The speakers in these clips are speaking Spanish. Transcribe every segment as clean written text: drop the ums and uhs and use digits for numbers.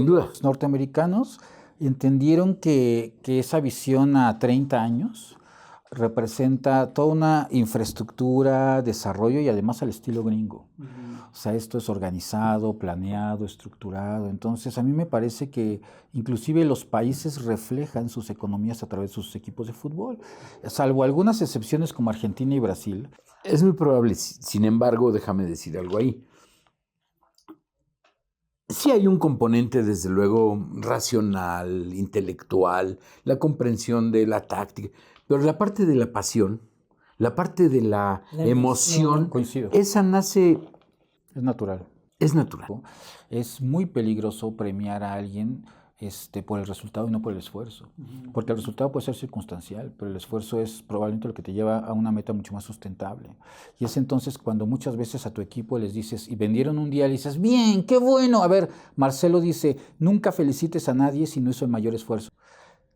Sin duda. Los norteamericanos entendieron que esa visión a 30 años representa toda una infraestructura, desarrollo y además al estilo gringo. O sea, esto es organizado, planeado, estructurado. Entonces, a mí me parece que inclusive los países reflejan sus economías a través de sus equipos de fútbol, salvo algunas excepciones como Argentina y Brasil. Es muy probable. Sin embargo, déjame decir algo ahí. Sí hay un componente, desde luego, racional, intelectual, la comprensión de la táctica, pero la parte de la pasión, la parte de la emoción, coincido. esa nace... Es natural. Es natural. Es muy peligroso premiar a alguien por el resultado y no por el esfuerzo. Porque el resultado puede ser circunstancial, pero el esfuerzo es probablemente lo que te lleva a una meta mucho más sustentable. Y es entonces cuando muchas veces a tu equipo les dices, y vendieron un día, le dices, bien, qué bueno. A ver, Marcelo dice, nunca felicites a nadie si no hizo el mayor esfuerzo.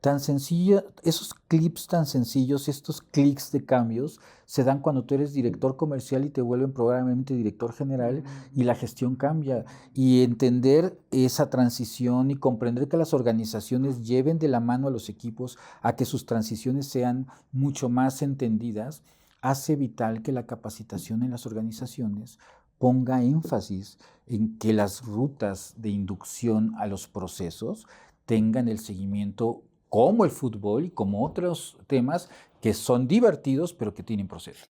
Tan sencilla, esos clips tan sencillos, estos clics de cambios, se dan cuando tú eres director comercial y te vuelven probablemente director general y la gestión cambia. Y entender esa transición y comprender que las organizaciones lleven de la mano a los equipos a que sus transiciones sean mucho más entendidas, hace vital que la capacitación en las organizaciones ponga énfasis en que las rutas de inducción a los procesos tengan el seguimiento como el fútbol y como otros temas que son divertidos pero que tienen proceso.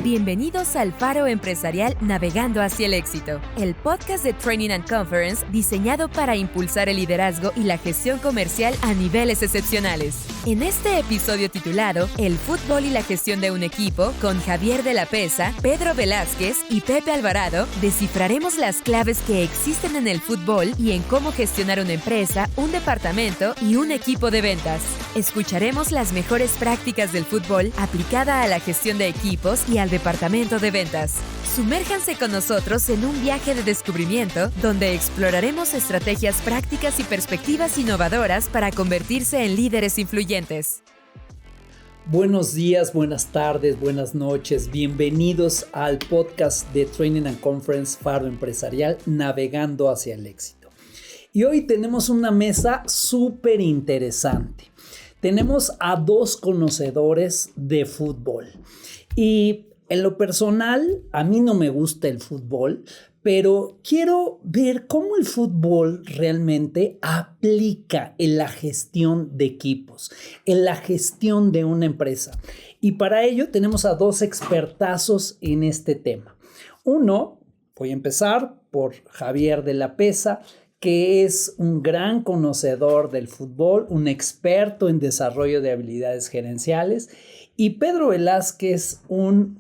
Bienvenidos al Faro Empresarial Navegando hacia el Éxito, el podcast de Training and Conference diseñado para impulsar el liderazgo y la gestión comercial a niveles excepcionales. En este episodio titulado El fútbol y la gestión de un equipo, con Javier de la Peza, Pedro Velázquez y Pepe Alvarado, descifraremos las claves que existen en el fútbol y en cómo gestionar una empresa, un departamento y un equipo de ventas. Escucharemos las mejores prácticas del fútbol aplicada a la gestión de equipos y al departamento de ventas. Sumérjanse con nosotros en un viaje de descubrimiento donde exploraremos estrategias prácticas y perspectivas innovadoras para convertirse en líderes influyentes. Buenos días, buenas tardes, buenas noches. Bienvenidos al podcast de Training and Conference Faro Empresarial Navegando hacia el Éxito. Y hoy tenemos una mesa súper interesante. Tenemos a dos conocedores de fútbol. Y en lo personal, a mí no me gusta el fútbol, pero quiero ver cómo el fútbol realmente aplica en la gestión de equipos, en la gestión de una empresa. Y para ello tenemos a dos expertazos en este tema. Uno, voy a empezar por Javier de la Peza, que es un gran conocedor del fútbol, un experto en desarrollo de habilidades gerenciales, y Pedro Velázquez, un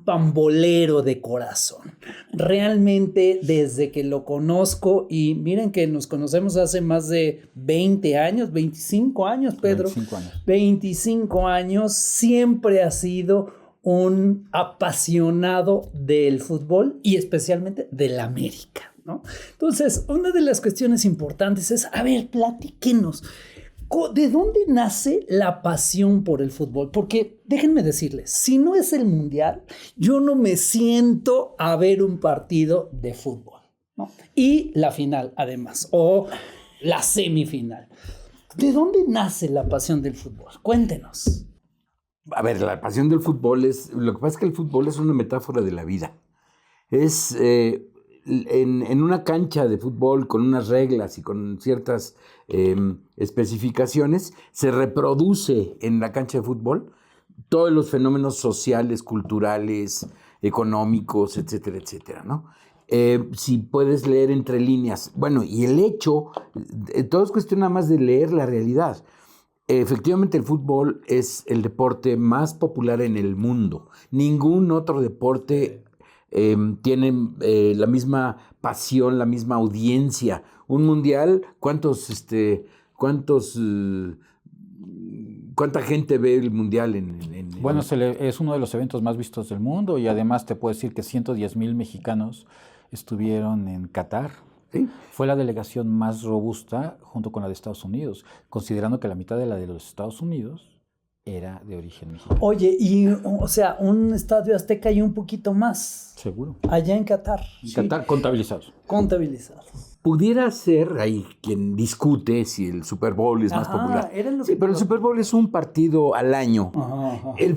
pambolero de corazón. Realmente desde que lo conozco, y miren que nos conocemos hace más de 20 años, 25 años, Pedro. 25 años. 25 años, siempre ha sido un apasionado del fútbol y especialmente del América, ¿no? Entonces, una de las cuestiones importantes es, a ver, platíquenos, ¿de dónde nace la pasión por el fútbol? Porque déjenme decirles, si no es el mundial, yo no me siento a ver un partido de fútbol, ¿no? Y la final, además, o la semifinal. ¿De dónde nace la pasión del fútbol? Cuéntenos. A ver, la pasión del fútbol es... Lo que pasa es que el fútbol es una metáfora de la vida. Es... En una cancha de fútbol con unas reglas y con ciertas especificaciones, se reproduce en la cancha de fútbol todos los fenómenos sociales, culturales, económicos, etcétera, etcétera, ¿no? Si puedes leer entre líneas. Bueno, y el hecho, todo es cuestión nada más de leer la realidad. Efectivamente, el fútbol es el deporte más popular en el mundo. Ningún otro deporte tienen la misma pasión, la misma audiencia. Un mundial, ¿cuánta gente ve el mundial? Bueno, es uno de los eventos más vistos del mundo y además te puedo decir que 110,000 mexicanos estuvieron en Qatar. ¿Sí? Fue la delegación más robusta junto con la de Estados Unidos, considerando que la mitad de la de los Estados Unidos era de origen mexicano. Oye, y o sea, un estadio Azteca y un poquito más. Seguro. Allá en Qatar. En Qatar, contabilizados. Contabilizados. Pudiera ser, hay quien discute si el Super Bowl es más popular. Sí, pero el Super Bowl es un partido al año. Ajá. El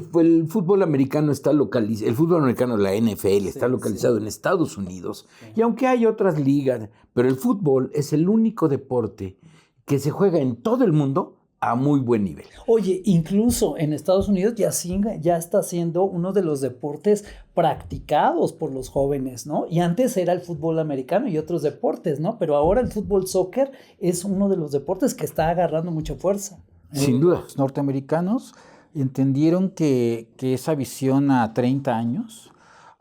fútbol americano está localizado, el fútbol americano, la NFL, está localizado en Estados Unidos. Y aunque hay otras ligas, pero el fútbol es el único deporte que se juega en todo el mundo a muy buen nivel. Oye, incluso en Estados Unidos ya está siendo uno de los deportes practicados por los jóvenes, ¿no? Y antes era el fútbol americano y otros deportes, ¿no? Pero ahora el fútbol soccer es uno de los deportes que está agarrando mucha fuerza. Sin duda. Los norteamericanos entendieron que esa visión a 30 años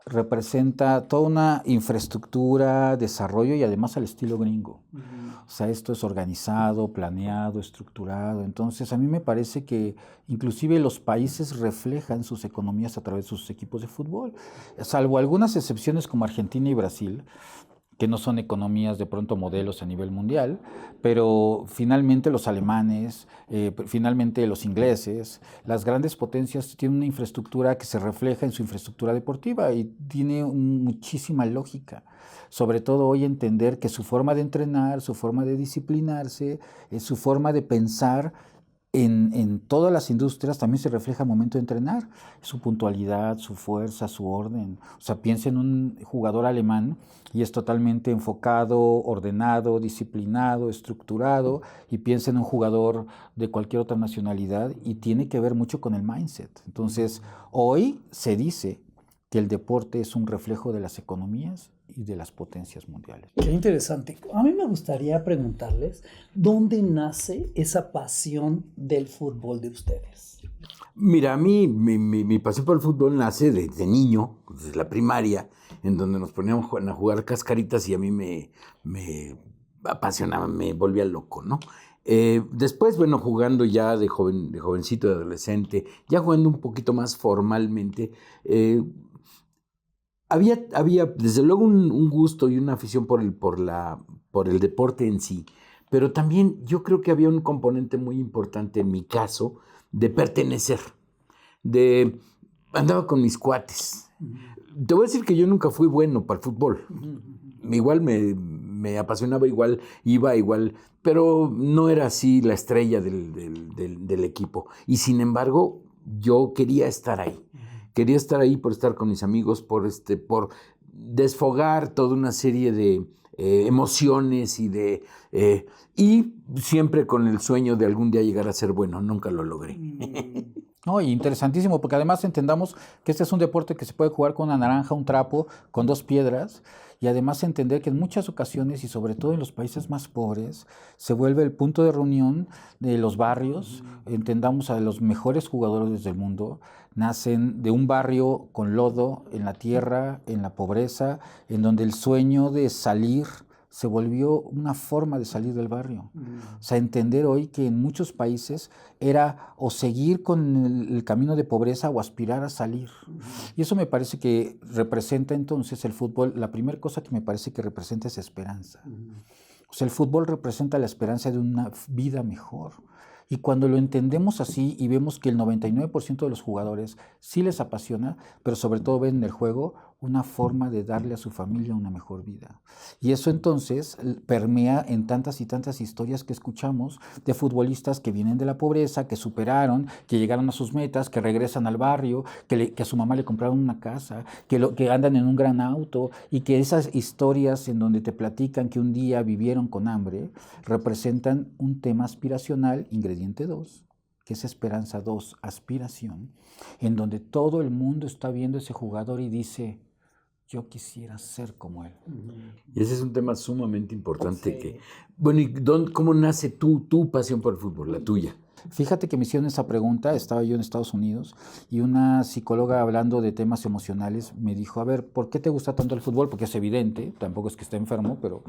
representa toda una infraestructura, desarrollo y además al estilo gringo. O sea, esto es organizado, planeado, estructurado. Entonces, a mí me parece que inclusive los países reflejan sus economías a través de sus equipos de fútbol, salvo algunas excepciones como Argentina y Brasil, que no son economías de pronto modelos a nivel mundial, pero finalmente los alemanes, finalmente los ingleses, las grandes potencias tienen una infraestructura que se refleja en su infraestructura deportiva y tiene muchísima lógica. Sobre todo hoy entender que su forma de entrenar, su forma de disciplinarse, su forma de pensar en todas las industrias también se refleja al momento de entrenar, su puntualidad, su fuerza, su orden. O sea, piensa en un jugador alemán y es totalmente enfocado, ordenado, disciplinado, estructurado, y piensa en un jugador de cualquier otra nacionalidad y tiene que ver mucho con el mindset. Entonces, hoy se dice que el deporte es un reflejo de las economías y de las potencias mundiales. Qué interesante. A mí me gustaría preguntarles, ¿dónde nace esa pasión del fútbol de ustedes? Mira, a mí mi pasión por el fútbol nace desde niño, desde la primaria, en donde nos poníamos a jugar cascaritas y a mí me apasionaba, me volvía loco, ¿no? Después, bueno, jugando ya de jovencito, de adolescente, ya jugando un poquito más formalmente, había desde luego un gusto y una afición por el deporte en sí, pero también yo creo que había un componente muy importante en mi caso de pertenecer, andaba con mis cuates. Te voy a decir que yo nunca fui bueno para el fútbol. Igual me apasionaba, igual iba, igual, pero no era así la estrella del equipo. Y sin embargo, yo quería estar ahí. Quería estar ahí por estar con mis amigos, por desfogar toda una serie de emociones y siempre con el sueño de algún día llegar a ser bueno. Nunca lo logré. No, y interesantísimo, porque además entendamos que este es un deporte que se puede jugar con una naranja, un trapo, con 2 piedras, y además entender que en muchas ocasiones, y sobre todo en los países más pobres, se vuelve el punto de reunión de los barrios. Entendamos a los mejores jugadores del mundo, nacen de un barrio con lodo, en la tierra, en la pobreza, en donde el sueño de salir se volvió una forma de salir del barrio. O sea, entender hoy que en muchos países era o seguir con el camino de pobreza o aspirar a salir. Y eso me parece que representa entonces el fútbol. La primera cosa que me parece que representa es esperanza. O sea, el fútbol representa la esperanza de una vida mejor. Y cuando lo entendemos así y vemos que el 99% de los jugadores sí les apasiona, pero sobre todo ven en el juego una forma de darle a su familia una mejor vida. Y eso entonces permea en tantas y tantas historias que escuchamos de futbolistas que vienen de la pobreza, que superaron, que llegaron a sus metas, que regresan al barrio, que a su mamá le compraron una casa, que andan en un gran auto, y que esas historias en donde te platican que un día vivieron con hambre representan un tema aspiracional, ingrediente 2, que es esperanza 2, aspiración, en donde todo el mundo está viendo a ese jugador y dice: yo quisiera ser como él. Y ese es un tema sumamente importante. Sí. Bueno, ¿y cómo nace tu pasión por el fútbol, la tuya? Fíjate que me hicieron esa pregunta, estaba yo en Estados Unidos, y una psicóloga hablando de temas emocionales me dijo: a ver, ¿por qué te gusta tanto el fútbol? Porque es evidente, tampoco es que esté enfermo, pero...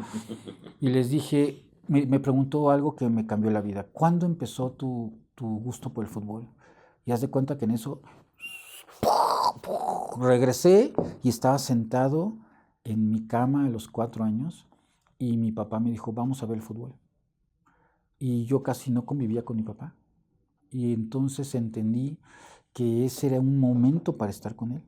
Y les dije, me preguntó algo que me cambió la vida. ¿Cuándo empezó tu gusto por el fútbol? Y haz de cuenta que en eso... regresé y estaba sentado en mi cama a los 4 años y mi papá me dijo: vamos a ver el fútbol. Y yo casi no convivía con mi papá. y entonces entendí que ese era un momento para estar con él.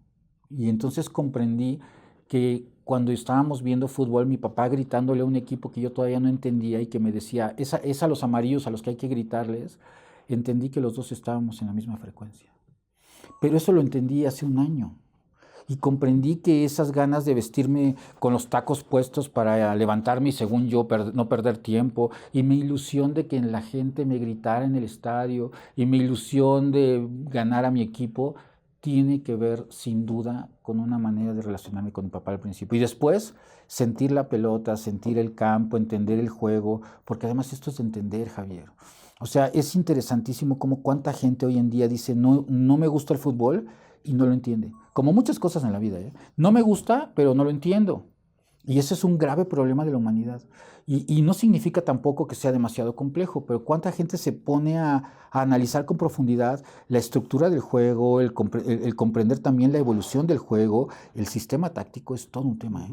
Y entonces comprendí que cuando estábamos viendo fútbol, mi papá gritándole a un equipo que yo todavía no entendía y que me decía, es a los amarillos a los que hay que gritarles, entendí que los dos estábamos en la misma frecuencia. Pero eso lo entendí hace un año. Y comprendí que esas ganas de vestirme con los tacos puestos para levantarme y según yo no perder tiempo, y mi ilusión de que la gente me gritara en el estadio, y mi ilusión de ganar a mi equipo, tiene que ver sin duda con una manera de relacionarme con mi papá al principio. Y después sentir la pelota, sentir el campo, entender el juego, porque además esto es de entender, Javier. O sea, es interesantísimo cómo cuánta gente hoy en día dice no me gusta el fútbol y no lo entiende. Como muchas cosas en la vida, ¿eh? No me gusta, pero no lo entiendo. Y ese es un grave problema de la humanidad. Y no significa tampoco que sea demasiado complejo, pero cuánta gente se pone a analizar con profundidad la estructura del juego, el comprender también la evolución del juego, el sistema táctico, es todo un tema, ¿eh?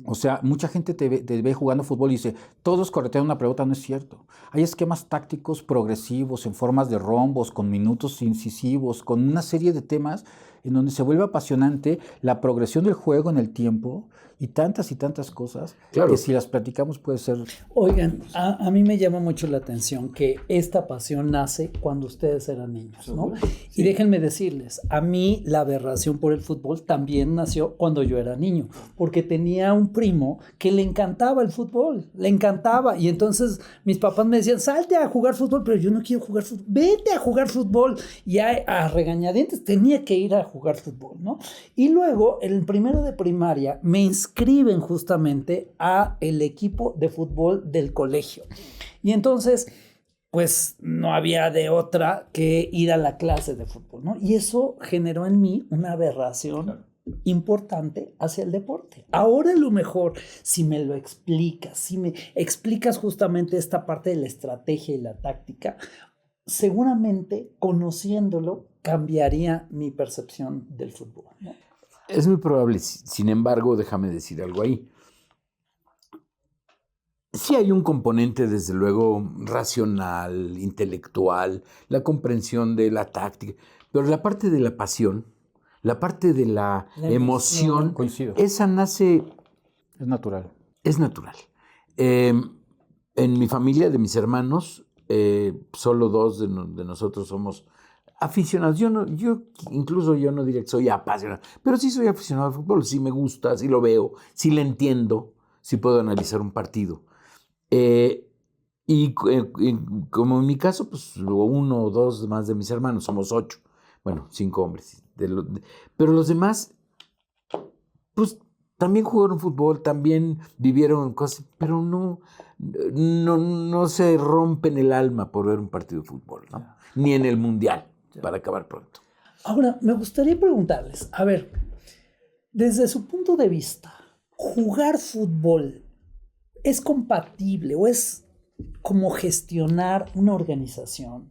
O sea, mucha gente te ve jugando fútbol y dice, todos corretean una pelota, no es cierto. Hay esquemas tácticos progresivos, en formas de rombos, con minutos incisivos, con una serie de temas en donde se vuelve apasionante la progresión del juego en el tiempo y tantas cosas, claro, que si las platicamos puede ser... Oigan, a mí me llama mucho la atención que esta pasión nace cuando ustedes eran niños, ¿no? Sí. Y déjenme decirles, a mí la aberración por el fútbol también nació cuando yo era niño, porque tenía un primo que le encantaba el fútbol, le encantaba, y entonces mis papás me decían, salte a jugar fútbol, pero yo no quiero jugar fútbol, vete a jugar fútbol, y a regañadientes tenía que ir a jugar fútbol, ¿no? Y luego, en primero de primaria, me inscriben justamente a el equipo de fútbol del colegio. Y entonces, pues no había de otra que ir a la clase de fútbol, ¿no? Y eso generó en mí una aberración importante hacia el deporte. Ahora a lo mejor, si me lo explicas, si me explicas justamente esta parte de la estrategia y la táctica, seguramente conociéndolo cambiaría mi percepción del fútbol, ¿no? Es muy probable, sin embargo, déjame decir algo ahí. Sí hay un componente, desde luego, racional, intelectual, la comprensión de la táctica, pero la parte de la pasión, la parte de la emoción, coincido. Esa nace... Es natural. Es natural. En mi familia, de mis hermanos, solo dos de nosotros somos aficionados. Yo no diría que soy apasionado, pero sí soy aficionado al fútbol, sí me gusta, sí lo veo, sí le entiendo, sí puedo analizar un partido. Como en mi caso, pues uno o dos más de mis hermanos, somos 8, bueno, 5 hombres, pero los demás, pues también jugaron fútbol, también vivieron cosas, pero no se rompen el alma por ver un partido de fútbol, ¿no? Ni en el mundial, para acabar pronto. Ahora, me gustaría preguntarles, a ver, desde su punto de vista, ¿jugar fútbol es compatible o es como gestionar una organización,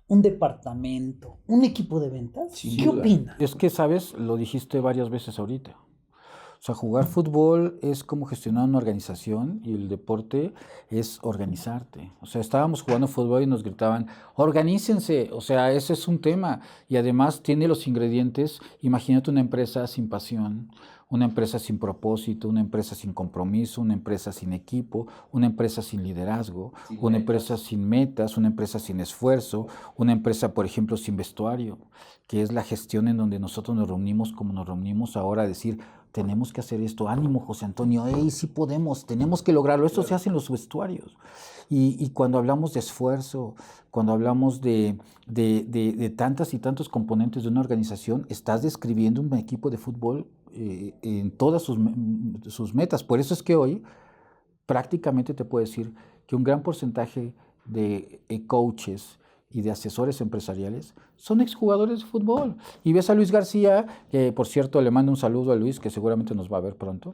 un departamento, un equipo de ventas? ¿Qué opina? Es que, ¿sabes? Lo dijiste varias veces ahorita. O sea, jugar fútbol es como gestionar una organización y el deporte es organizarte. O sea, estábamos jugando fútbol y nos gritaban, organícense. O sea, ese es un tema. Y además tiene los ingredientes. Imagínate una empresa sin pasión, una empresa sin propósito, una empresa sin compromiso, una empresa sin equipo, una empresa sin liderazgo, una empresa sin metas, una empresa sin esfuerzo, una empresa, por ejemplo, sin vestuario, que es la gestión en donde nosotros nos reunimos como nos reunimos ahora a decir, tenemos que hacer esto, ánimo José Antonio, sí podemos, tenemos que lograrlo, esto se hace en los vestuarios. Y cuando hablamos de esfuerzo, cuando hablamos de tantas y tantos componentes de una organización, estás describiendo un equipo de fútbol en todas sus metas. Por eso es que hoy prácticamente te puedo decir que un gran porcentaje de coaches y de asesores empresariales son exjugadores de fútbol. Y ves a Luis García, que por cierto le mando un saludo a Luis, que seguramente nos va a ver pronto,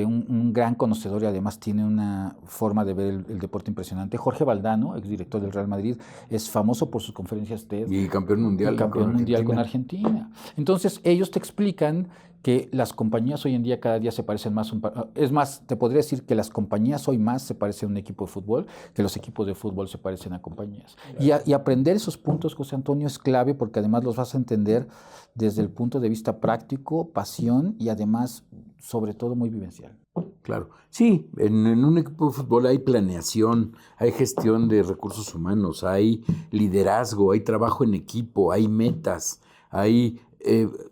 un gran conocedor y además tiene una forma de ver el deporte impresionante. Jorge Valdano, exdirector del Real Madrid, es famoso por sus conferencias TED. Y campeón mundial. Con Argentina. Entonces ellos te explican que las compañías hoy en día cada día se parecen más. Es más, te podría decir que las compañías hoy más se parecen a un equipo de fútbol que los equipos de fútbol se parecen a compañías. Y aprender esos puntos, José Antonio, es clave porque además los vas a entender desde el punto de vista práctico, pasión y además, sobre todo, muy vivencial. Claro. Sí, en un equipo de fútbol hay planeación, hay gestión de recursos humanos, hay liderazgo, hay trabajo en equipo, hay metas, hay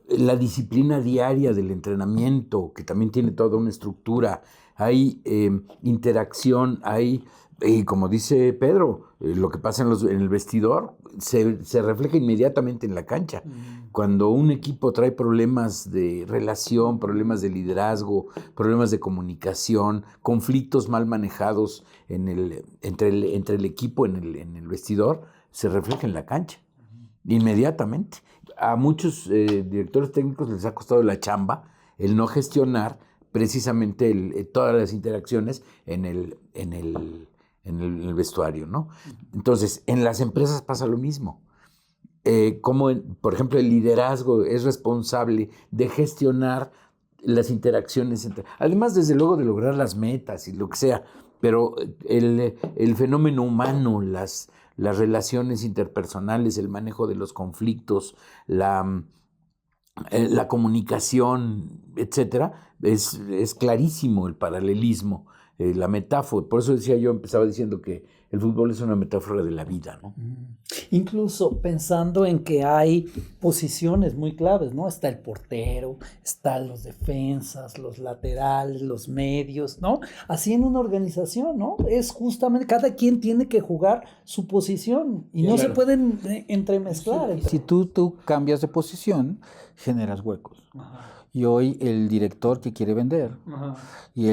la disciplina diaria del entrenamiento, que también tiene toda una estructura, hay interacción, hay, como dice Pedro, lo que pasa en el vestidor se refleja inmediatamente en la cancha. Cuando un equipo trae problemas de relación, problemas de liderazgo, problemas de comunicación, conflictos mal manejados entre el equipo en el vestidor, se refleja en la cancha, inmediatamente. A muchos directores técnicos les ha costado la chamba el no gestionar precisamente todas las interacciones en el vestuario, ¿no? Entonces, en las empresas pasa lo mismo. Como, por ejemplo, el liderazgo es responsable de gestionar las interacciones además, desde luego, de lograr las metas y lo que sea, pero el fenómeno humano, las relaciones interpersonales, el manejo de los conflictos, la comunicación, etcétera, es clarísimo el paralelismo, la metáfora. Por eso empezaba diciendo que el fútbol es una metáfora de la vida, ¿no? Incluso pensando en que hay posiciones muy claves, ¿no? Está el portero, están los defensas, los laterales, los medios, ¿no? Así en una organización, ¿no? Es justamente, cada quien tiene que jugar su posición y no se pueden entremezclar. Si tú cambias de posición, generas huecos. Ajá. Y hoy el director que quiere vender y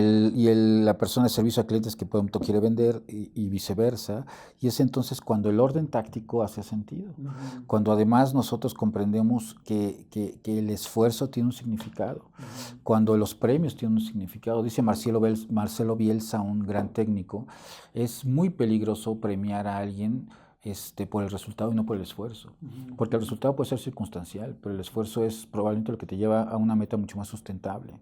la persona de servicio a clientes que pronto quiere vender y viceversa, y es entonces cuando el orden táctico hace sentido, cuando además nosotros comprendemos que el esfuerzo tiene un significado, cuando los premios tienen un significado. Dice Marcelo Bielsa, un gran técnico, es muy peligroso premiar a alguien por el resultado y no por el esfuerzo, porque el resultado puede ser circunstancial, pero el esfuerzo es probablemente lo que te lleva a una meta mucho más sustentable.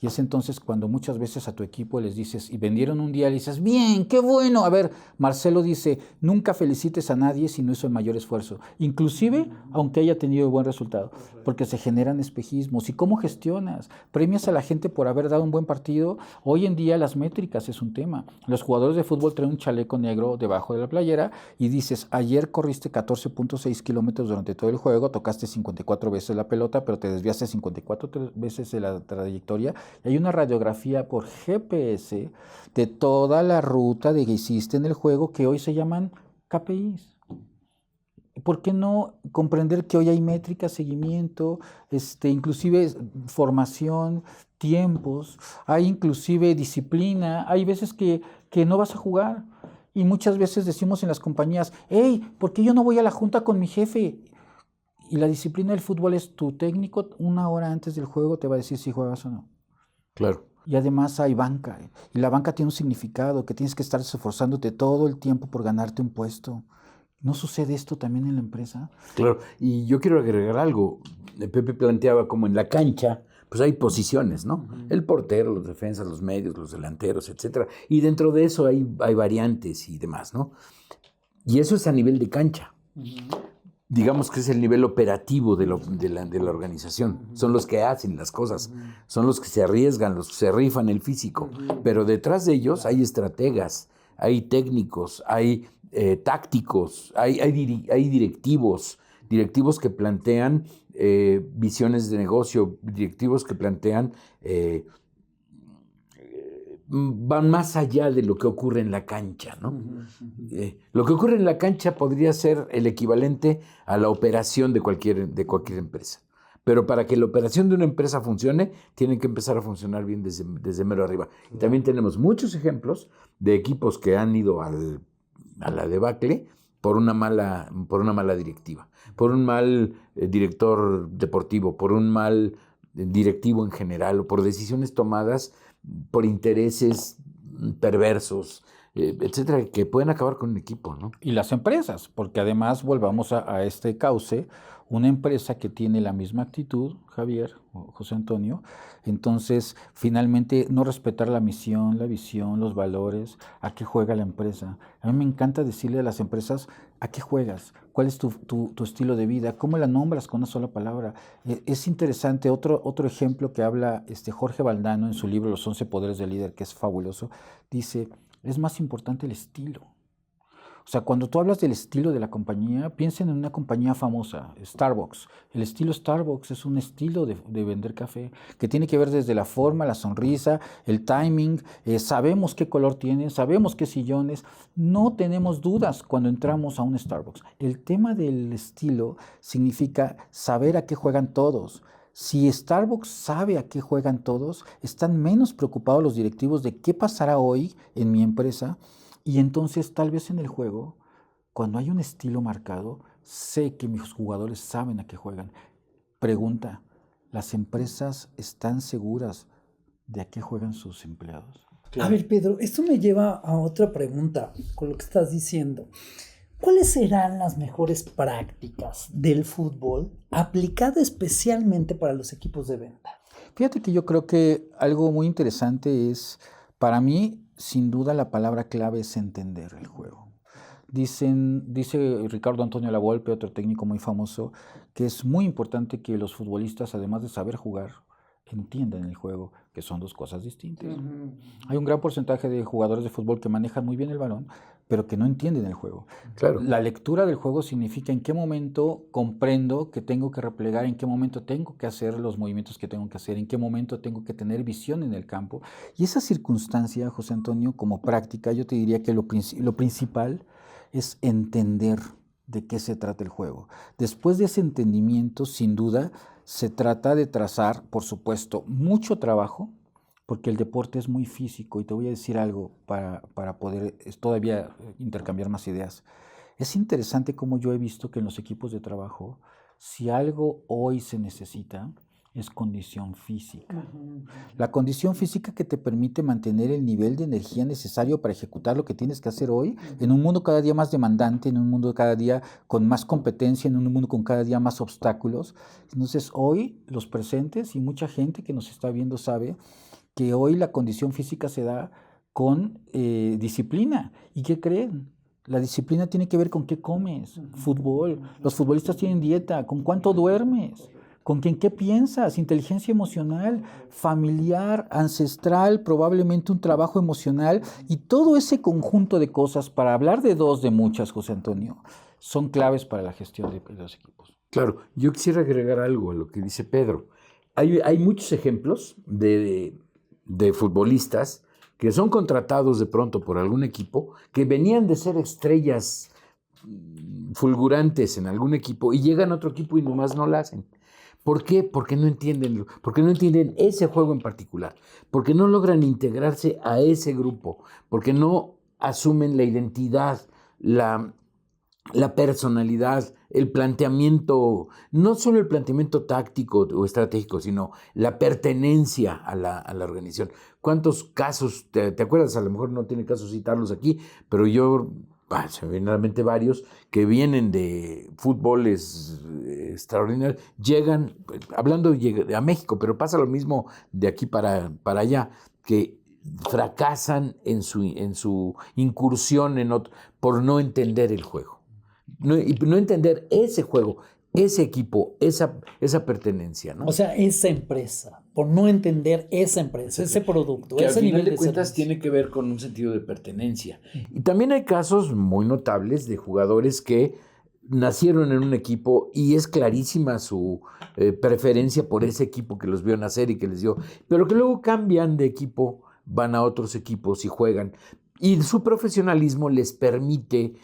Y es entonces cuando muchas veces a tu equipo les dices, y vendieron un día, le dices, bien, qué bueno. A ver, Marcelo dice, nunca felicites a nadie si no hizo el mayor esfuerzo, inclusive aunque haya tenido buen resultado, porque se generan espejismos. ¿Y cómo gestionas? ¿Premias a la gente por haber dado un buen partido? Hoy en día las métricas es un tema. Los jugadores de fútbol traen un chaleco negro debajo de la playera y dices, ayer corriste 14.6 kilómetros durante todo el juego, tocaste 54 veces la pelota, pero te desviaste 54 veces de la trayectoria. Y hay una radiografía por GPS de toda la ruta que hiciste en el juego que hoy se llaman KPIs. ¿Por qué no comprender que hoy hay métricas, seguimiento, inclusive formación, tiempos, hay inclusive disciplina? Hay veces que no vas a jugar. Y muchas veces decimos en las compañías, hey, ¿por qué yo no voy a la junta con mi jefe? Y la disciplina del fútbol es tu técnico, 1 hora antes del juego te va a decir si juegas o no. Claro. Y además hay banca, y la banca tiene un significado, que tienes que estar esforzándote todo el tiempo por ganarte un puesto. ¿No sucede esto también en la empresa? Claro, y yo quiero agregar algo. Pepe planteaba como en la cancha, pues hay posiciones, ¿no? El portero, los defensas, los medios, los delanteros, etcétera. Y dentro de eso hay variantes y demás, ¿no? Y eso es a nivel de cancha. Digamos que es el nivel operativo de la organización. Son los que hacen las cosas, son los que se arriesgan, los que se rifan el físico. Pero detrás de ellos hay estrategas, hay técnicos, hay tácticos, hay directivos que plantean visiones de negocio, directivos que plantean, van más allá de lo que ocurre en la cancha, ¿no? Lo que ocurre en la cancha podría ser el equivalente a la operación de cualquier empresa. Pero para que la operación de una empresa funcione, tienen que empezar a funcionar bien desde mero arriba. Y también tenemos muchos ejemplos de equipos que han ido a la debacle por una mala directiva, por un mal director deportivo, por un mal directivo en general, o por decisiones tomadas por intereses perversos, etcétera, que pueden acabar con un equipo, ¿no? Y las empresas, porque además volvamos a este cauce, una empresa que tiene la misma actitud, Javier o José Antonio, entonces finalmente no respetar la misión, la visión, los valores, a qué juega la empresa. A mí me encanta decirle a las empresas, ¿a qué juegas? ¿Cuál es tu estilo de vida? ¿Cómo la nombras con una sola palabra? Es interesante, otro ejemplo que habla Jorge Valdano en su libro Los 11 Poderes del Líder, que es fabuloso, dice, es más importante el estilo. O sea, cuando tú hablas del estilo de la compañía, piensen en una compañía famosa, Starbucks. El estilo Starbucks es un estilo de vender café que tiene que ver desde la forma, la sonrisa, el timing, sabemos qué color tienen, sabemos qué sillones, no tenemos dudas cuando entramos a un Starbucks. El tema del estilo significa saber a qué juegan todos. Si Starbucks sabe a qué juegan todos, están menos preocupados los directivos de qué pasará hoy en mi empresa. Y entonces tal vez en el juego, cuando hay un estilo marcado, sé que mis jugadores saben a qué juegan. Pregunta, ¿las empresas están seguras de a qué juegan sus empleados? Claro. A ver, Pedro, esto me lleva a otra pregunta con lo que estás diciendo. ¿Cuáles serán las mejores prácticas del fútbol aplicadas especialmente para los equipos de venta? Fíjate que yo creo que algo muy interesante es, para mí, sin duda la palabra clave es entender el juego. Dice Ricardo Antonio Lavolpe, otro técnico muy famoso, que es muy importante que los futbolistas, además de saber jugar, entiendan el juego, que son dos cosas distintas. Hay un gran porcentaje de jugadores de fútbol que manejan muy bien el balón, pero que no entienden el juego. Claro. La lectura del juego significa en qué momento comprendo que tengo que replegar, en qué momento tengo que hacer los movimientos que tengo que hacer, en qué momento tengo que tener visión en el campo. Y esa circunstancia, José Antonio, como práctica, yo te diría que lo principal es entender de qué se trata el juego. Después de ese entendimiento, sin duda, se trata de trazar, por supuesto, mucho trabajo, porque el deporte es muy físico, y te voy a decir algo para poder todavía intercambiar más ideas. Es interesante cómo yo he visto que en los equipos de trabajo, si algo hoy se necesita, es condición física. La condición física que te permite mantener el nivel de energía necesario para ejecutar lo que tienes que hacer hoy, en un mundo cada día más demandante, en un mundo cada día con más competencia, en un mundo con cada día más obstáculos. Entonces hoy los presentes y mucha gente que nos está viendo sabe que hoy la condición física se da con disciplina. ¿Y qué creen? La disciplina tiene que ver con qué comes, fútbol. Los futbolistas tienen dieta, con cuánto duermes, con qué piensas, inteligencia emocional, familiar, ancestral, probablemente un trabajo emocional, y todo ese conjunto de cosas, para hablar de dos de muchas, José Antonio, son claves para la gestión de los equipos. Claro, yo quisiera agregar algo a lo que dice Pedro. Hay muchos ejemplos de futbolistas que son contratados de pronto por algún equipo, que venían de ser estrellas fulgurantes en algún equipo y llegan a otro equipo y nomás no la hacen. ¿Por qué? Porque no entienden ese juego en particular, porque no logran integrarse a ese grupo, porque no asumen la identidad, la personalidad, el planteamiento, no solo el planteamiento táctico o estratégico, sino la pertenencia a la organización. ¿Cuántos casos, te acuerdas? A lo mejor no tiene caso citarlos aquí, pero se me vienen a la mente varios que vienen de fútboles extraordinarios, llegan, hablando a México, pero pasa lo mismo de aquí para allá, que fracasan en su incursión por no entender el juego. Y no entender ese juego, ese equipo, esa pertenencia, ¿no? O sea, esa empresa, por no entender esa empresa, ese producto, que ese al final nivel de cuentas servicio. tiene que ver con un sentido de pertenencia. Y también hay casos muy notables de jugadores que nacieron en un equipo y es clarísima su preferencia por ese equipo que los vio nacer y que les dio, pero que luego cambian de equipo, van a otros equipos y juegan. Y su profesionalismo les permite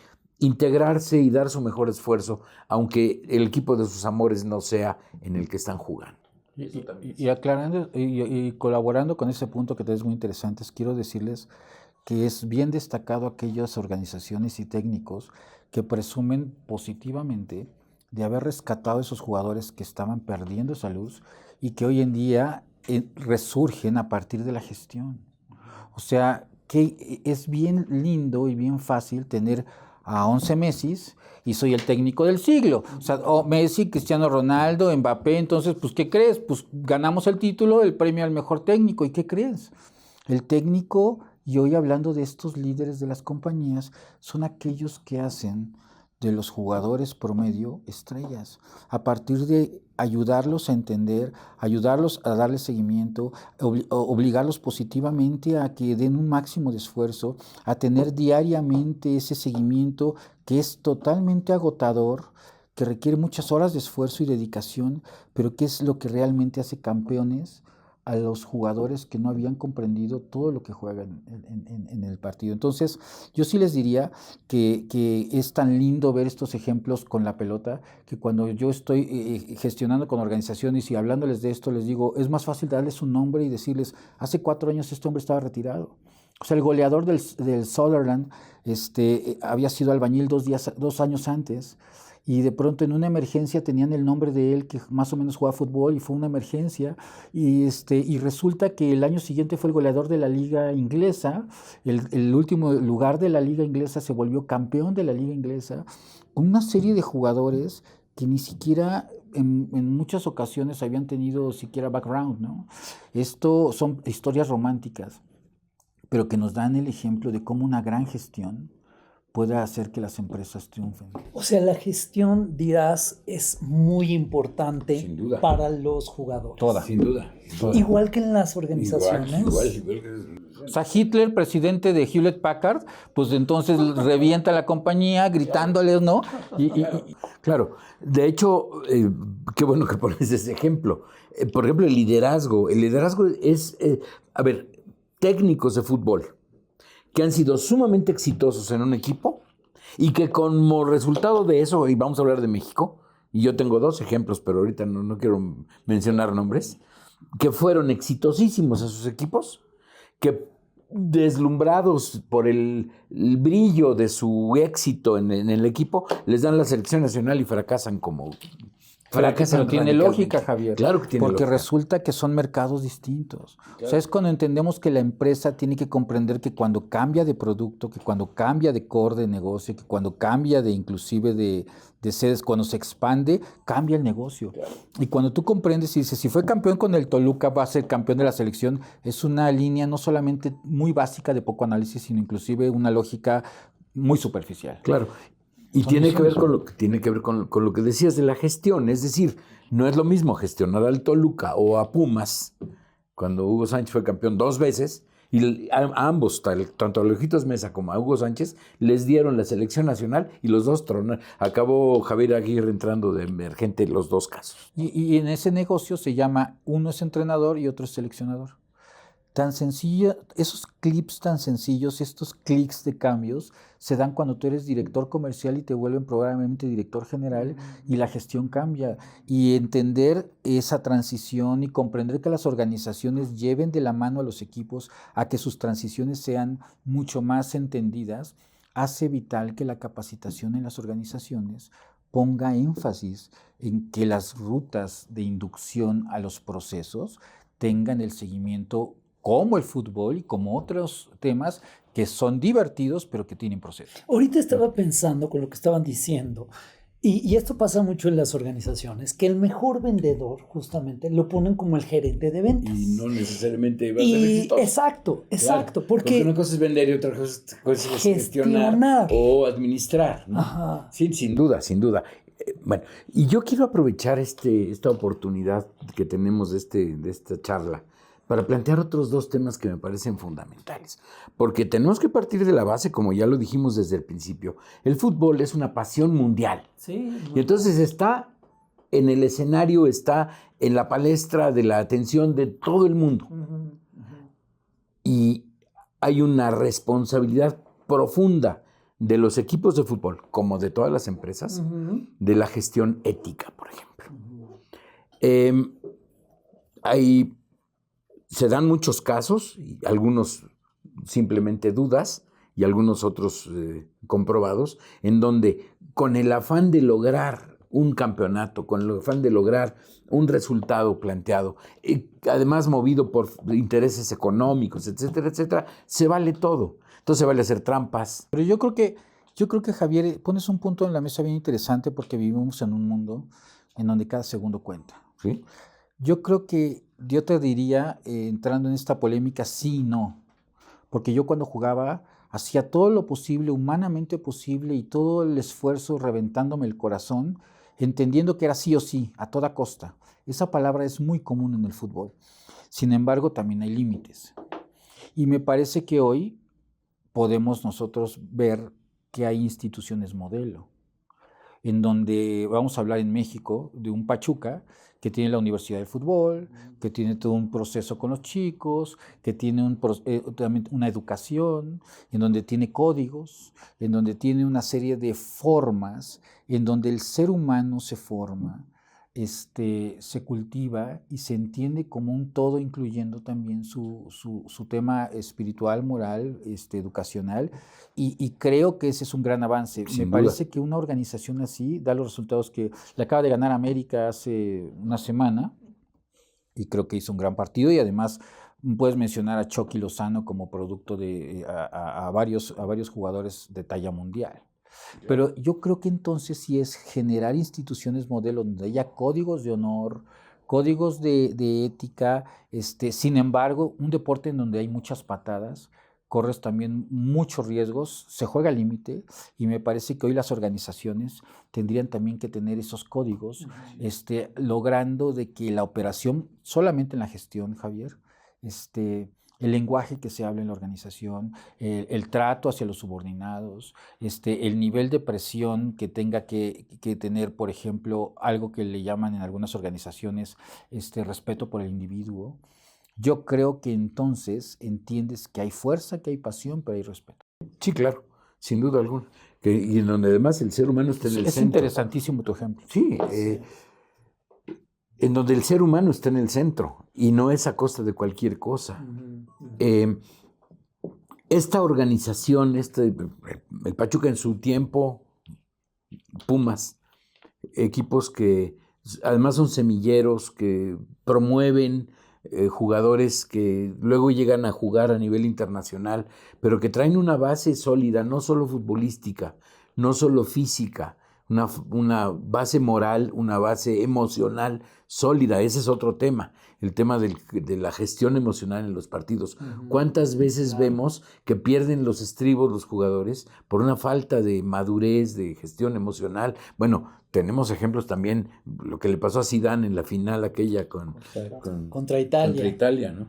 integrarse y dar su mejor esfuerzo, aunque el equipo de sus amores no sea en el que están jugando. Y aclarando y colaborando con ese punto que te es muy interesante, quiero decirles que es bien destacado aquellas organizaciones y técnicos que presumen positivamente de haber rescatado a esos jugadores que estaban perdiendo esa luz y que hoy en día resurgen a partir de la gestión. O sea, que es bien lindo y bien fácil tener a 11 Messis y soy el técnico del siglo. O sea, Messi, Cristiano Ronaldo, Mbappé, entonces, pues, ¿qué crees? Pues ganamos el título, el premio al mejor técnico. ¿Y qué crees? El técnico, y hoy hablando de estos líderes de las compañías, son aquellos que hacen de los jugadores promedio estrellas, a partir de ayudarlos a entender, ayudarlos a darle seguimiento, obligarlos positivamente a que den un máximo de esfuerzo, a tener diariamente ese seguimiento que es totalmente agotador, que requiere muchas horas de esfuerzo y dedicación, pero que es lo que realmente hace campeones a los jugadores que no habían comprendido todo lo que juegan en el partido. Entonces, yo sí les diría que es tan lindo ver estos ejemplos con la pelota, que cuando yo estoy gestionando con organizaciones y hablándoles de esto, les digo, es más fácil darles un nombre y decirles, hace 4 años este hombre estaba retirado. O sea, el goleador del Sunderland había sido albañil 2 años antes, y de pronto en una emergencia tenían el nombre de él, que más o menos jugaba fútbol, y fue una emergencia, y resulta que el año siguiente fue el goleador de la liga inglesa, el último lugar de la liga inglesa, se volvió campeón de la liga inglesa, una serie de jugadores que ni siquiera en muchas ocasiones habían tenido siquiera background, ¿no? Esto son historias románticas, pero que nos dan el ejemplo de cómo una gran gestión puede hacer que las empresas triunfen. O sea, la gestión, dirás, es muy importante Sin duda. para los jugadores. Toda. Sin duda. Igual que en las organizaciones. Igual. O sea, Hitler, presidente de Hewlett Packard, pues entonces revienta la compañía gritándoles, ¿no? Claro, de hecho, qué bueno que pones ese ejemplo. Por ejemplo, el liderazgo. El liderazgo es, técnicos de fútbol que han sido sumamente exitosos en un equipo y que como resultado de eso, y vamos a hablar de México, y yo tengo 2 ejemplos, pero ahorita no quiero mencionar nombres, que fueron exitosísimos en sus equipos, que deslumbrados por el brillo de su éxito en el equipo, les dan la selección nacional y fracasan como... Pero tiene lógica, Javier. Claro que tiene porque lógica. Resulta que son mercados distintos. Claro. O sea, es cuando entendemos que la empresa tiene que comprender que cuando cambia de producto, que cuando cambia de core de negocio, que cuando cambia de inclusive de sedes, cuando se expande, cambia el negocio. Claro. Y cuando tú comprendes y dices, si fue campeón con el Toluca, va a ser campeón de la selección, es una línea no solamente muy básica de poco análisis, sino inclusive una lógica muy superficial. Claro. Y tiene que ver con lo que decías de la gestión, es decir, no es lo mismo gestionar al Toluca o a Pumas, cuando Hugo Sánchez fue campeón 2 veces, y a ambos, tanto a Ojitos Meza como a Hugo Sánchez, les dieron la selección nacional y los 2 tronaron. Acabó Javier Aguirre entrando de emergente en los 2 casos. Y en ese negocio se llama, uno es entrenador y otro es seleccionador. Tan sencillo, esos clips tan sencillos, estos clics de cambios, se dan cuando tú eres director comercial y te vuelven probablemente director general y la gestión cambia. Y entender esa transición y comprender que las organizaciones lleven de la mano a los equipos a que sus transiciones sean mucho más entendidas, hace vital que la capacitación en las organizaciones ponga énfasis en que las rutas de inducción a los procesos tengan el seguimiento como el fútbol y como otros temas que son divertidos, pero que tienen proceso. Ahorita estaba pensando con lo que estaban diciendo, y esto pasa mucho en las organizaciones, que el mejor vendedor justamente lo ponen como el gerente de ventas. Y no necesariamente va a ser exitoso. Exacto, Claro, porque una cosa es vender y otra cosa es gestionar o administrar, ¿no? Ajá. Sí, sin duda. Bueno, y yo quiero aprovechar esta oportunidad que tenemos de esta charla para plantear otros 2 temas que me parecen fundamentales. Porque tenemos que partir de la base, como ya lo dijimos desde el principio, el fútbol es una pasión mundial. Sí. Y entonces está en el escenario, está en la palestra de la atención de todo el mundo. Y hay una responsabilidad profunda de los equipos de fútbol, como de todas las empresas, de la gestión ética, por ejemplo. Se dan muchos casos, y algunos simplemente dudas y algunos otros comprobados, en donde con el afán de lograr un campeonato, con el afán de lograr un resultado planteado, además movido por intereses económicos, etcétera, etcétera, se vale todo. Entonces se vale hacer trampas. Pero yo creo que Javier, pones un punto en la mesa bien interesante porque vivimos en un mundo en donde cada segundo cuenta. ¿Sí? Yo creo que yo te diría, entrando en esta polémica, sí y no. Porque yo cuando jugaba hacía todo lo posible, humanamente posible, y todo el esfuerzo reventándome el corazón, entendiendo que era sí o sí, a toda costa. Esa palabra es muy común en el fútbol. Sin embargo, también hay límites. Y me parece que hoy podemos nosotros ver que hay instituciones modelo, en donde vamos a hablar en México de un Pachuca que tiene la Universidad del Fútbol, que tiene todo un proceso con los chicos, que tiene también una educación, en donde tiene códigos, en donde tiene una serie de formas, en donde el ser humano se forma, se cultiva y se entiende como un todo, incluyendo también su tema espiritual, moral, educacional, y creo que ese es un gran avance. Sin Me duda. parece que una organización así da los resultados que le acaba de ganar América hace una semana, y creo que hizo un gran partido, y además puedes mencionar a Chucky Lozano como producto de a varios jugadores de talla mundial. Pero yo creo que entonces sí es generar instituciones modelo donde haya códigos de honor, códigos de ética, sin embargo, un deporte en donde hay muchas patadas, corres también muchos riesgos, se juega al límite, y me parece que hoy las organizaciones tendrían también que tener esos códigos, logrando de que la operación, solamente en la gestión, Javier, el lenguaje que se habla en la organización, el trato hacia los subordinados, el nivel de presión que tenga que tener, por ejemplo, algo que le llaman en algunas organizaciones respeto por el individuo. Yo creo que entonces entiendes que hay fuerza, que hay pasión, pero hay respeto. Sí, claro, sin duda alguna. Y en donde además el ser humano está en el centro. Es interesantísimo tu ejemplo. Sí, en donde el ser humano está en el centro y no es a costa de cualquier cosa. Esta organización, el Pachuca en su tiempo, Pumas, equipos que además son semilleros, que promueven jugadores que luego llegan a jugar a nivel internacional, pero que traen una base sólida, no solo futbolística, no solo física, una base moral, una base emocional sólida. Ese es otro tema, el tema de la gestión emocional en los partidos. ¿Cuántas veces vemos que pierden los estribos los jugadores por una falta de madurez, de gestión emocional? Bueno, tenemos ejemplos también, lo que le pasó a Zidane en la final aquella contra Italia. Contra Italia, ¿no?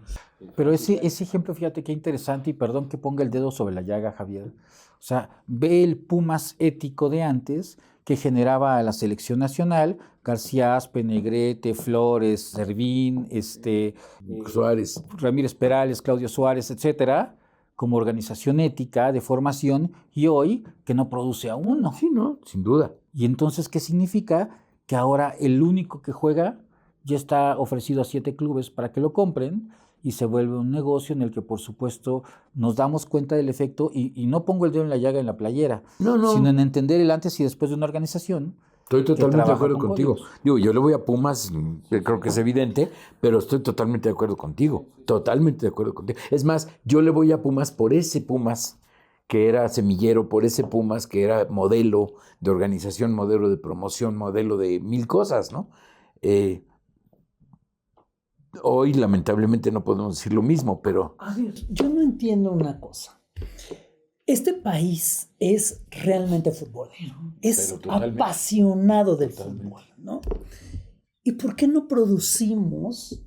Pero ese ejemplo, fíjate qué interesante, y perdón que ponga el dedo sobre la llaga, Javier. O sea, ve el Pumas ético de antes, que generaba a la selección nacional, García Aspe, Negrete, Flores, Servín, Suárez, Ramírez Perales, Claudio Suárez, etcétera, como organización ética de formación, y hoy que no produce a uno. Sí, no, sin duda. Y entonces, ¿qué significa? Que ahora el único que juega ya está ofrecido a 7 clubes para que lo compren, y se vuelve un negocio en el que, por supuesto, nos damos cuenta del efecto, y no pongo el dedo en la llaga en la playera, sino en entender el antes y después de una organización. Estoy totalmente de acuerdo contigo. Digo, yo le voy a Pumas, creo que es evidente, pero estoy totalmente de acuerdo contigo. Totalmente de acuerdo contigo. Es más, yo le voy a Pumas por ese Pumas que era semillero, por ese Pumas que era modelo de organización, modelo de promoción, modelo de mil cosas, ¿no? Hoy, lamentablemente, no podemos decir lo mismo, pero... A ver, yo no entiendo una cosa. Este país es realmente futbolero, es apasionado del fútbol, ¿no? ¿Y por qué no producimos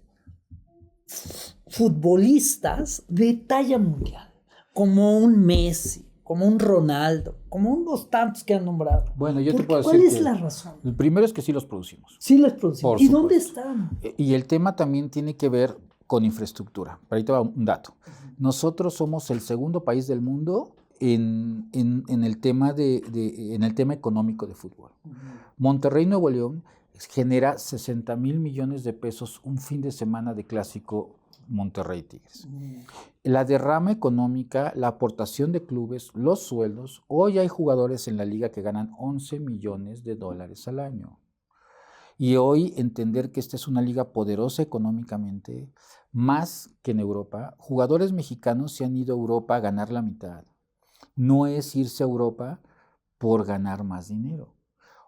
futbolistas de talla mundial? Como un Messi, como un Ronaldo, como unos tantos que han nombrado. Bueno, yo te puedo decir ¿Cuál es la razón? El primero es que sí los producimos. Sí los producimos. Por ¿Y supuesto. dónde están? Y el tema también tiene que ver con infraestructura. Ahí te va un dato. Nosotros somos el segundo país del mundo en el tema en el tema económico de fútbol. Monterrey, Nuevo León, genera 60,000 millones de pesos un fin de semana de clásico Monterrey Tigres. La derrama económica, la aportación de clubes, los sueldos. Hoy hay jugadores en la liga que ganan $11 millones al año. Y hoy entender que esta es una liga poderosa económicamente, más que en Europa. Jugadores mexicanos se han ido a Europa a ganar la mitad. No es irse a Europa por ganar más dinero.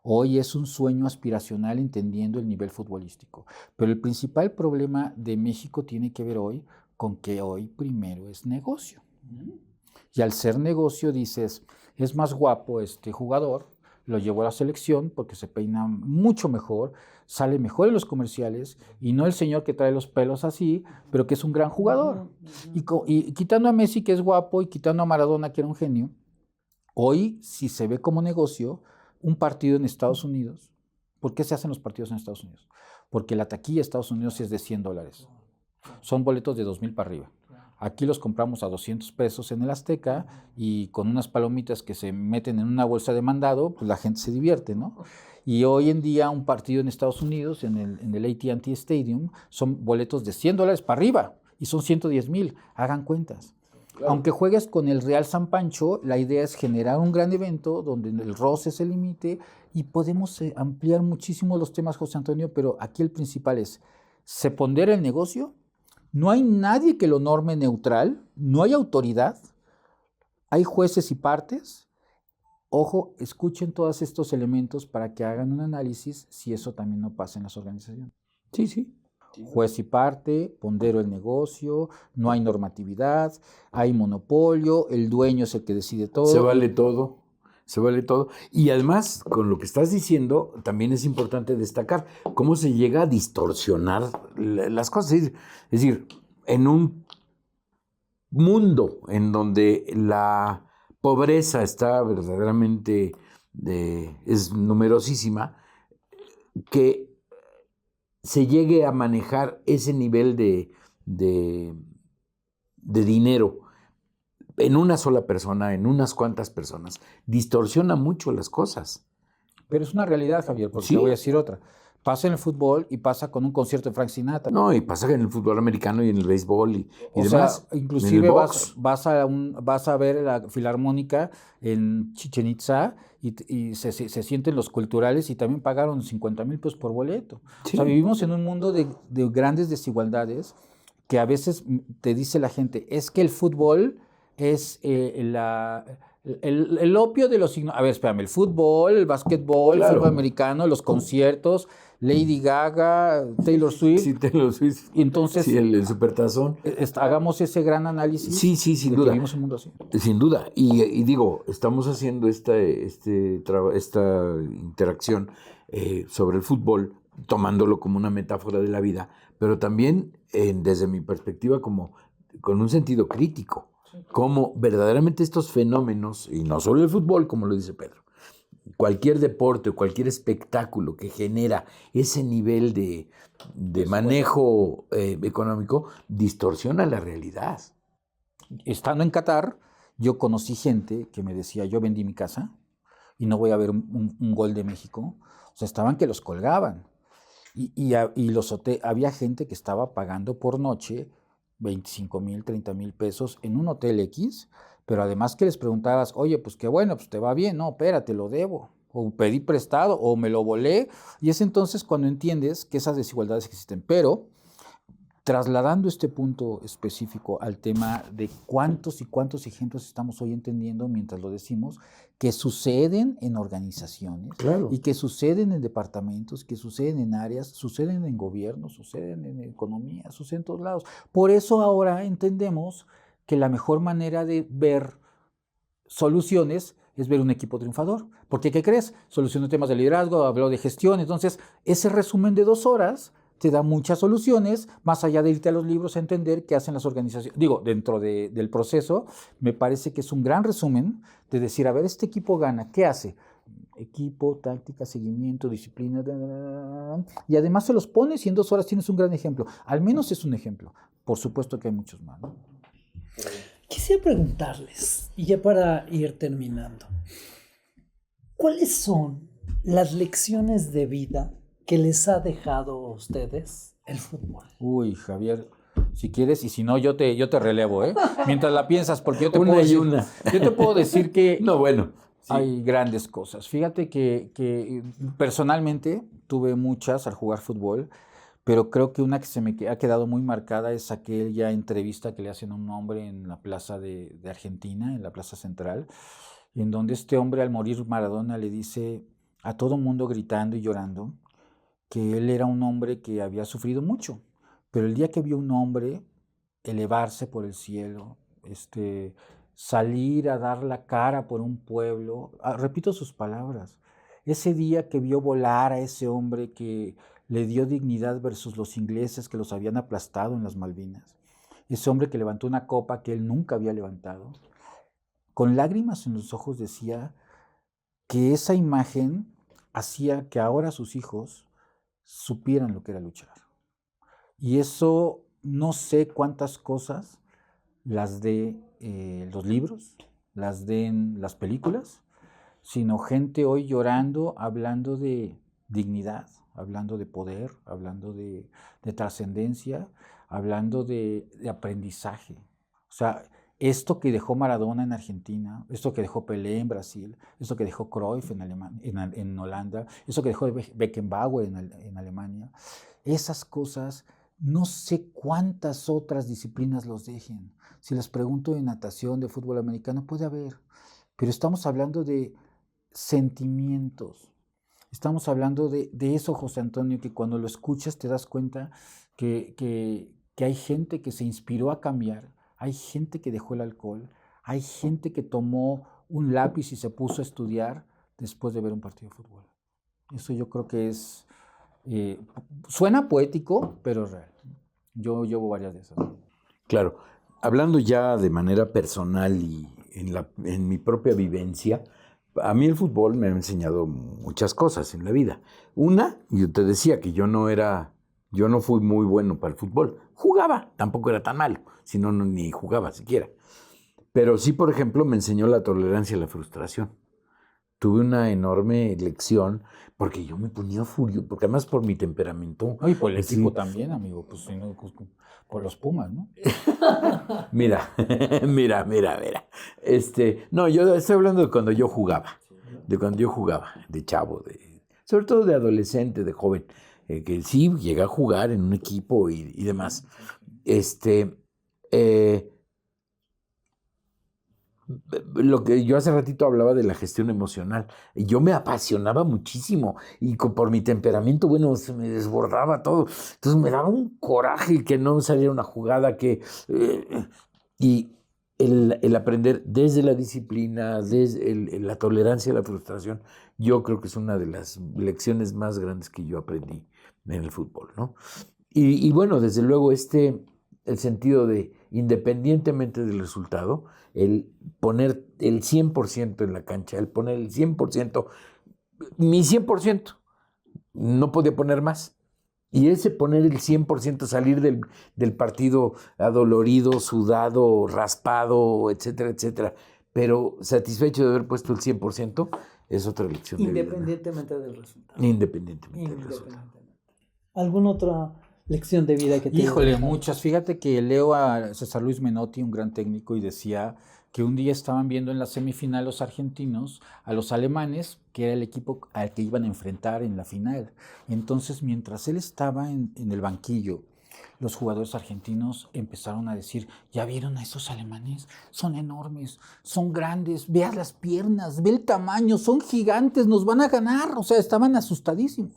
Hoy es un sueño aspiracional entendiendo el nivel futbolístico. Pero el principal problema de México tiene que ver hoy con que hoy primero es negocio. Y al ser negocio dices, es más guapo este jugador, lo llevo a la selección porque se peina mucho mejor, sale mejor en los comerciales y no el señor que trae los pelos así, pero que es un gran jugador. Y quitando a Messi, que es guapo, y quitando a Maradona, que era un genio, hoy si se ve como negocio un partido en Estados Unidos. ¿Por qué se hacen los partidos en Estados Unidos? Porque la taquilla de Estados Unidos es de $100. Son boletos de 2,000 para arriba. Aquí los compramos a 200 pesos en el Azteca y con unas palomitas que se meten en una bolsa de mandado, pues la gente se divierte, ¿no? Y hoy en día un partido en Estados Unidos, en el AT&T Stadium, son boletos de $100 para arriba y son 110,000. Hagan cuentas. Claro. Aunque juegues con el Real San Pancho, la idea es generar un gran evento donde el roce se limite y podemos ampliar muchísimo los temas, José Antonio, pero aquí el principal es, se pondera el negocio. No hay nadie que lo norme neutral, no hay autoridad, hay jueces y partes. Ojo, escuchen todos estos elementos para que hagan un análisis si eso también no pasa en las organizaciones. Sí. Juez y parte, pondero el negocio, no hay normatividad, hay monopolio, el dueño es el que decide todo. Se vale todo. Y además, con lo que estás diciendo, también es importante destacar cómo se llega a distorsionar las cosas. Es decir, en un mundo en donde la pobreza está verdaderamente, es numerosísima, que se llegue a manejar ese nivel de dinero en una sola persona, en unas cuantas personas, distorsiona mucho las cosas. Pero es una realidad, Javier, porque sí. Te voy a decir otra. Pasa en el fútbol y pasa con un concierto de Frank Sinatra. No, y pasa en el fútbol americano y en el béisbol y o demás. Sea, inclusive vas a ver la filarmónica en Chichén Itzá y se sienten los culturales y también pagaron 50,000 pesos por boleto. Sí. O sea, vivimos en un mundo de grandes desigualdades que a veces te dice la gente, es que el fútbol es el opio de los signos. A ver, espérame, el fútbol, el básquetbol, claro. El fútbol americano, los conciertos, Lady Gaga, Taylor Swift. Sí, Taylor Swift. Y entonces, sí, el supertazón. Hagamos ese gran análisis. Sí, sin duda. Vivimos un mundo así. Sin duda. Y digo, estamos haciendo esta interacción sobre el fútbol, tomándolo como una metáfora de la vida, pero también, desde mi perspectiva, como con un sentido crítico. Cómo verdaderamente estos fenómenos, y no solo el fútbol, como lo dice Pedro, cualquier deporte o cualquier espectáculo que genera ese nivel de manejo económico, distorsiona la realidad. Estando en Qatar, yo conocí gente que me decía, yo vendí mi casa y no voy a ver un gol de México. O sea, estaban que los colgaban. Y había gente que estaba pagando por noche 25,000, 30,000 pesos en un hotel X, pero además que les preguntabas, oye, pues qué bueno, pues te va bien, no, espérate, lo debo, o pedí prestado, o me lo volé, y es entonces cuando entiendes que esas desigualdades existen. Pero trasladando este punto específico al tema de cuántos y cuántos ejemplos estamos hoy entendiendo mientras lo decimos, que suceden en organizaciones, claro. Y que suceden en departamentos, que suceden en áreas, suceden en gobiernos, suceden en economía, suceden en todos lados. Por eso ahora entendemos que la mejor manera de ver soluciones es ver un equipo triunfador. Porque, ¿qué crees? Solucionó temas de liderazgo, habló de gestión. Entonces, ese resumen de 2 horas te da muchas soluciones, más allá de irte a los libros a entender qué hacen las organizaciones. Digo, dentro del proceso, me parece que es un gran resumen de decir, a ver, este equipo gana, ¿qué hace? Equipo, táctica, seguimiento, disciplina, y además se los pones y en 2 horas tienes un gran ejemplo. Al menos es un ejemplo. Por supuesto que hay muchos más, ¿no? Quisiera preguntarles, y ya para ir terminando, ¿cuáles son las lecciones de vida que les ha dejado a ustedes el fútbol? Uy, Javier, si quieres, y si no, yo te relevo, ¿eh? Mientras la piensas, porque yo te una puedo y decir, una. Yo te puedo decir que... No, bueno. Hay grandes cosas. Fíjate que personalmente tuve muchas al jugar fútbol, pero creo que una que se me ha quedado muy marcada es aquella entrevista que le hacen a un hombre en la plaza de Argentina, en la plaza central, en donde este hombre, al morir Maradona, le dice a todo mundo gritando y llorando que él era un hombre que había sufrido mucho, pero el día que vio un hombre elevarse por el cielo, salir a dar la cara por un pueblo, repito sus palabras, ese día que vio volar a ese hombre que le dio dignidad versus los ingleses que los habían aplastado en las Malvinas, ese hombre que levantó una copa que él nunca había levantado, con lágrimas en los ojos decía que esa imagen hacía que ahora sus hijos supieran lo que era luchar. Y eso, no sé cuántas cosas las de los libros, las de en las películas, sino gente hoy llorando, hablando de dignidad, hablando de poder, hablando de trascendencia, hablando de aprendizaje. O sea, esto que dejó Maradona en Argentina, esto que dejó Pelé en Brasil, esto que dejó Cruyff en Holanda, esto que dejó Beckenbauer en Alemania, esas cosas, no sé cuántas otras disciplinas los dejen. Si les pregunto de natación, de fútbol americano, puede haber, pero estamos hablando de sentimientos. Estamos hablando de eso, José Antonio, que cuando lo escuchas te das cuenta que hay gente que se inspiró a cambiar, hay gente que dejó el alcohol, hay gente que tomó un lápiz y se puso a estudiar después de ver un partido de fútbol. Eso yo creo que es... suena poético, pero es real. Yo llevo varias de esas. Claro, hablando ya de manera personal y en mi propia vivencia, a mí el fútbol me ha enseñado muchas cosas en la vida. Una, yo te decía que yo no fui muy bueno para el fútbol. Jugaba, tampoco era tan malo, si no, ni jugaba siquiera. Pero sí, por ejemplo, me enseñó la tolerancia a la frustración. Tuve una enorme lección porque yo me ponía furioso, porque además por mi temperamento. Y por el equipo también, amigo, pues, por los Pumas, ¿no? Mira. No, yo estoy hablando de cuando yo jugaba, de chavo, sobre todo de adolescente, de joven, que sí llegué a jugar en un equipo y demás. Lo que yo hace ratito hablaba de la gestión emocional, yo me apasionaba muchísimo y por mi temperamento, bueno, se me desbordaba todo, entonces me daba un coraje que no saliera una jugada y el aprender desde la disciplina, desde la tolerancia a la frustración, yo creo que es una de las lecciones más grandes que yo aprendí en el fútbol, ¿no? Y bueno, desde luego el sentido de, independientemente del resultado, el poner el 100% en la cancha, el poner el 100%, mi 100%, no podía poner más. Y ese poner el 100%, salir del partido adolorido, sudado, raspado, etcétera, etcétera, pero satisfecho de haber puesto el 100%, es otra lección de vida, ¿no? Independientemente del resultado. Independientemente del resultado. ¿Alguna otra lección de vida que te... Híjole, muchas. Fíjate que leo a César Luis Menotti, un gran técnico, y decía que un día estaban viendo en la semifinal los argentinos a los alemanes, que era el equipo al que iban a enfrentar en la final. Entonces, mientras él estaba en el banquillo, los jugadores argentinos empezaron a decir: ¿ya vieron a esos alemanes? Son enormes, son grandes, vean las piernas, ve el tamaño, son gigantes, nos van a ganar. O sea, estaban asustadísimos.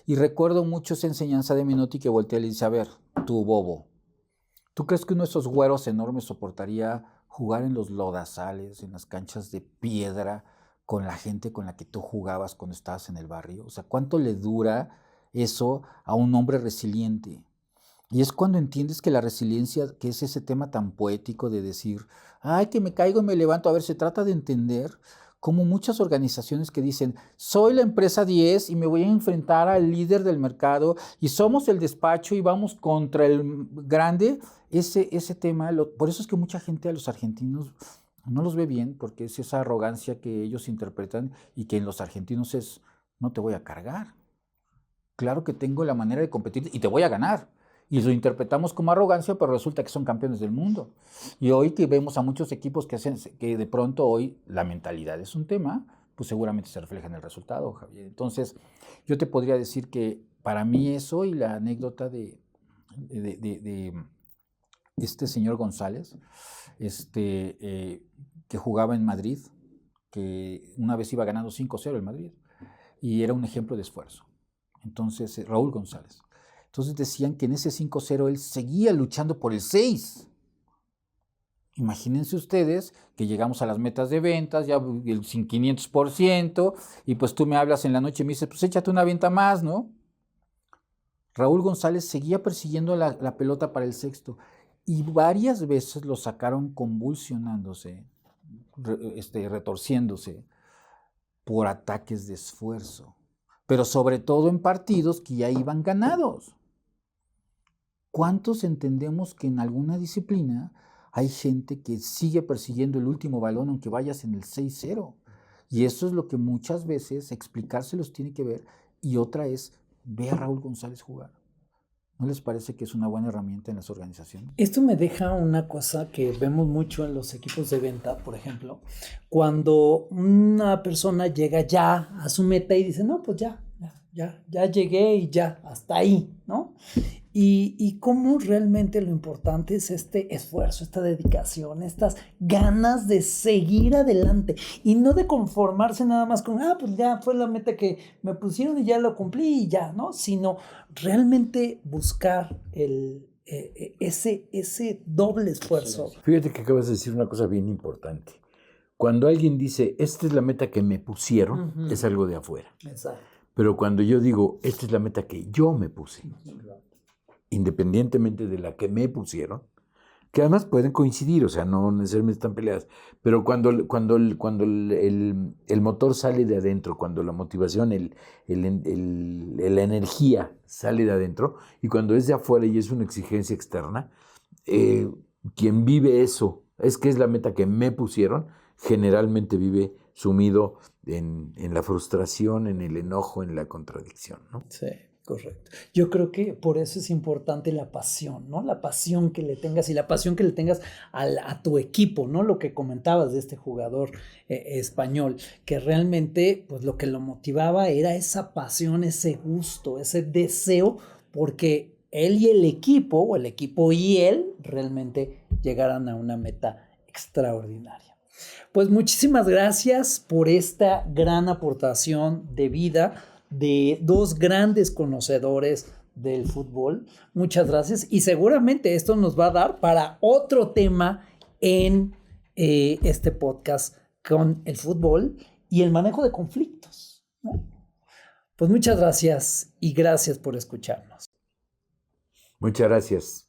Y recuerdo mucho esa enseñanza de Menotti, que voltea y le dice: a ver, tú bobo, ¿tú crees que uno de esos güeros enormes soportaría jugar en los lodazales, en las canchas de piedra, con la gente con la que tú jugabas cuando estabas en el barrio? O sea, ¿cuánto le dura eso a un hombre resiliente? Y es cuando entiendes que la resiliencia, que es ese tema tan poético de decir, ay, que me caigo y me levanto. A ver, se trata de entender como muchas organizaciones que dicen, soy la empresa 10 y me voy a enfrentar al líder del mercado y somos el despacho y vamos contra el grande, ese tema, por eso es que mucha gente a los argentinos no los ve bien, porque es esa arrogancia que ellos interpretan y que en los argentinos es, no te voy a cargar. Claro que tengo la manera de competir y te voy a ganar. Y lo interpretamos como arrogancia, pero resulta que son campeones del mundo. Y hoy que vemos a muchos equipos que de pronto hoy la mentalidad es un tema, pues seguramente se refleja en el resultado, Javier. Entonces, yo te podría decir que para mí eso y la anécdota de este señor González, que jugaba en Madrid, que una vez iba ganando 5-0 el Madrid, y era un ejemplo de esfuerzo. Entonces, Raúl González. Entonces decían que en ese 5-0 él seguía luchando por el 6. Imagínense ustedes que llegamos a las metas de ventas, ya el 500%, y pues tú me hablas en la noche y me dices, pues échate una venta más, ¿no? Raúl González seguía persiguiendo la pelota para el 6, y varias veces lo sacaron convulsionándose, retorciéndose por ataques de esfuerzo, pero sobre todo en partidos que ya iban ganados. ¿Cuántos entendemos que en alguna disciplina hay gente que sigue persiguiendo el último balón aunque vayas en el 6-0? Y eso es lo que muchas veces explicárselos tiene que ver. Y otra es, ve a Raúl González jugar. ¿No les parece que es una buena herramienta en las organizaciones? Esto me deja una cosa que vemos mucho en los equipos de venta, por ejemplo, cuando una persona llega ya a su meta y dice, no, pues ya llegué y ya, hasta ahí, ¿no? Y cómo realmente lo importante es este esfuerzo, esta dedicación, estas ganas de seguir adelante y no de conformarse nada más con, pues ya fue la meta que me pusieron y ya lo cumplí y ya, ¿no? Sino realmente buscar ese doble esfuerzo. Fíjate que acabas de decir una cosa bien importante. Cuando alguien dice, esta es la meta que me pusieron, es algo de afuera. Exacto. Pero cuando yo digo, esta es la meta que yo me puse, independientemente de la que me pusieron, que además pueden coincidir, o sea, no necesariamente están peleadas, pero cuando el motor sale de adentro, cuando la motivación, la energía sale de adentro, y cuando es de afuera y es una exigencia externa, quien vive eso, es la meta que me pusieron, generalmente vive sumido en la frustración, en el enojo, en la contradicción, ¿no? Sí. Correcto. Yo creo que por eso es importante la pasión, ¿no? La pasión que le tengas y la pasión que le tengas a tu equipo, ¿no? Lo que comentabas de este jugador español, que realmente pues lo que lo motivaba era esa pasión, ese gusto, ese deseo, porque él y el equipo, o el equipo y él, realmente llegaran a una meta extraordinaria. Pues muchísimas gracias por esta gran aportación de vida de dos grandes conocedores del fútbol. Muchas gracias y seguramente esto nos va a dar para otro tema en este podcast con el fútbol y el manejo de conflictos, ¿no? Pues muchas gracias y gracias por escucharnos. Muchas gracias.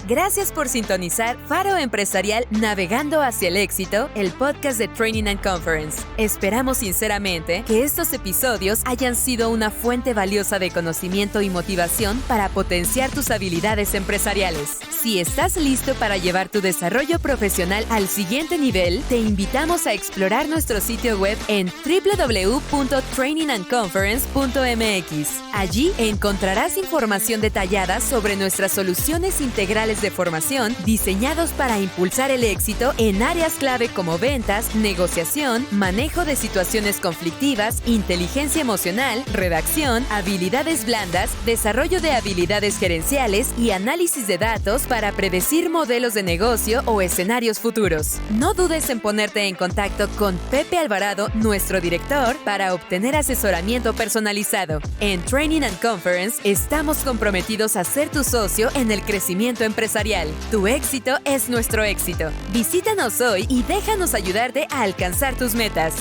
Gracias por sintonizar Faro Empresarial Navegando hacia el Éxito, el podcast de Training and Conference. Esperamos sinceramente que estos episodios hayan sido una fuente valiosa de conocimiento y motivación para potenciar tus habilidades empresariales. Si estás listo para llevar tu desarrollo profesional al siguiente nivel, te invitamos a explorar nuestro sitio web en www.trainingandconference.mx. Allí encontrarás información detallada sobre nuestras soluciones integrales de formación diseñados para impulsar el éxito en áreas clave como ventas, negociación, manejo de situaciones conflictivas, inteligencia emocional, redacción, habilidades blandas, desarrollo de habilidades gerenciales y análisis de datos para predecir modelos de negocio o escenarios futuros. No dudes en ponerte en contacto con Pepe Alvarado, nuestro director, para obtener asesoramiento personalizado. En Training and Conference estamos comprometidos a ser tu socio en el crecimiento empresarial. Tu éxito es nuestro éxito. Visítanos hoy y déjanos ayudarte a alcanzar tus metas.